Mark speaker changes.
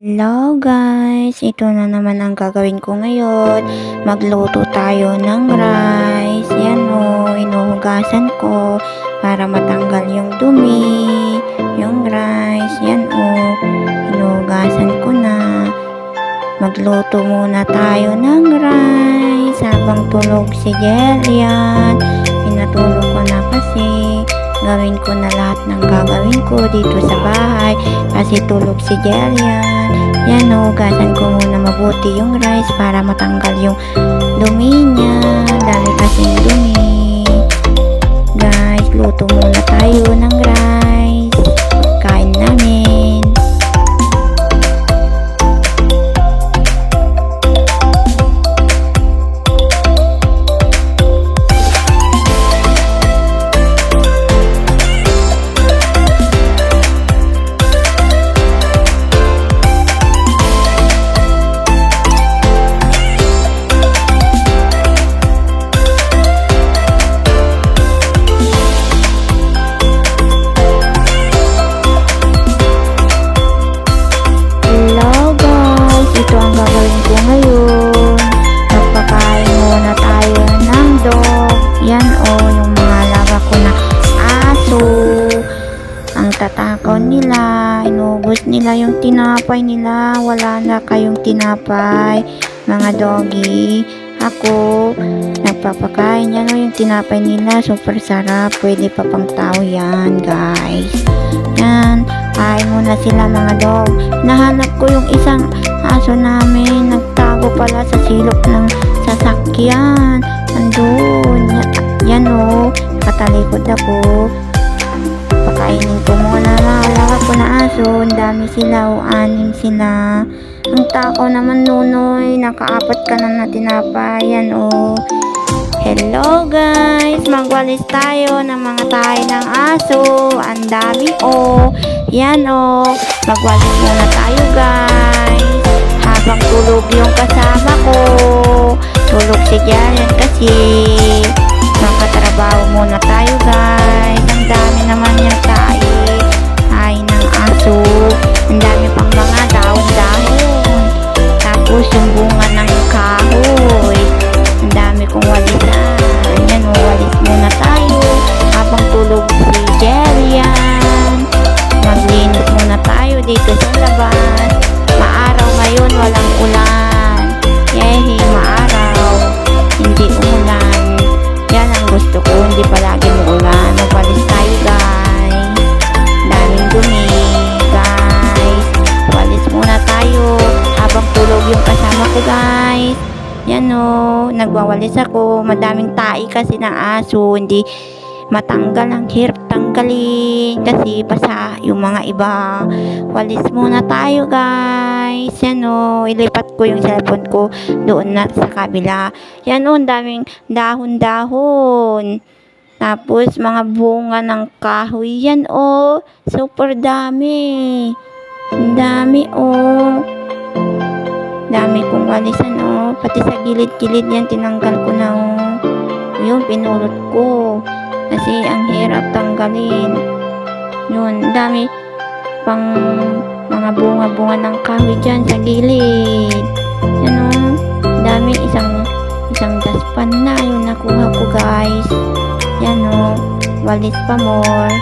Speaker 1: Hello guys! Ito na naman ang gagawin ko ngayon. Magluto tayo ng rice. Yan o, inuhugasan ko para matanggal yung dumi. Yung rice, yan o, inuhugasan ko na. Magluto muna tayo ng rice habang tulog si Jerian. Pinatulog ko na kasi gawin ko na lahat ng gagawin ko dito sa bahay kasi tulog si Jerian. Yan o, hugasan ko muna mabuti yung rice para matanggal yung dumi niya. Dami kasing dumi. Guys, luto muna tayo ng rice. Kain namin. Tatakaw nila, inubos nila yung tinapay nila, wala na kayong tinapay mga doggy. Ako nagpapakain yan o, yung tinapay nila super sarap, pwede pa pang tao yan guys. Yan, kain muna sila mga dog. Nahanap ko yung isang aso namin, nagtago pala sa silok ng sasakyan, andun yan o, katalikod ako. Pakainin ko muna mga alaga ko na aso. Ang dami sila o, 6 sila. Ang takaw naman nunoy, nakaapat ka na tinapay. Yan o. Hello guys, magwalis tayo ng mga tayo ng aso. Ang dami o. Yan o, magwalis muna tayo guys habang tulog yung kasama ko. Tulog si Jaren kasi makatrabaho muna tayo guys. Ang dami naman yung tayo ng aso. Ang dami pang mga dahon-dahon. Tapos yung bunga ng kahoy. Ang dami kong walisan. Yan, walis muna tayo habang tulog si Jerian. Maglinis muna tayo dito sa labas. Maaraw ngayon, walang ulan. Yehi, maaraw. Hindi umulan. Yan ang gusto ko, hindi palagi umulan. Magwalis tayo guys. Daming dumi guys. Walis muna tayo habang tulog yung kasama ko guys. Yan o, nagwawalis ako. Madaming tai kasi ng aso, hindi matanggal, ang hirap tanggalin kasi basa yung mga iba. Walis muna tayo guys. Yan o, ilipat ko yung cellphone ko doon na sa kabila. Yan o, daming dahon-dahon. Tapos mga bunga ng kahoy. Yan o, super dami. Dami o. Dami kong walisan o. Pati sa gilid-gilid yan tinanggal ko na o. Yun, pinulot ko kasi ang hirap tanggalin. Yun, dami pang mga bunga-bunga ng kahoy dyan sa gilid. Yan o, dami. Isang daspan na yung nakuha ko guys. Yan o, walis pa more.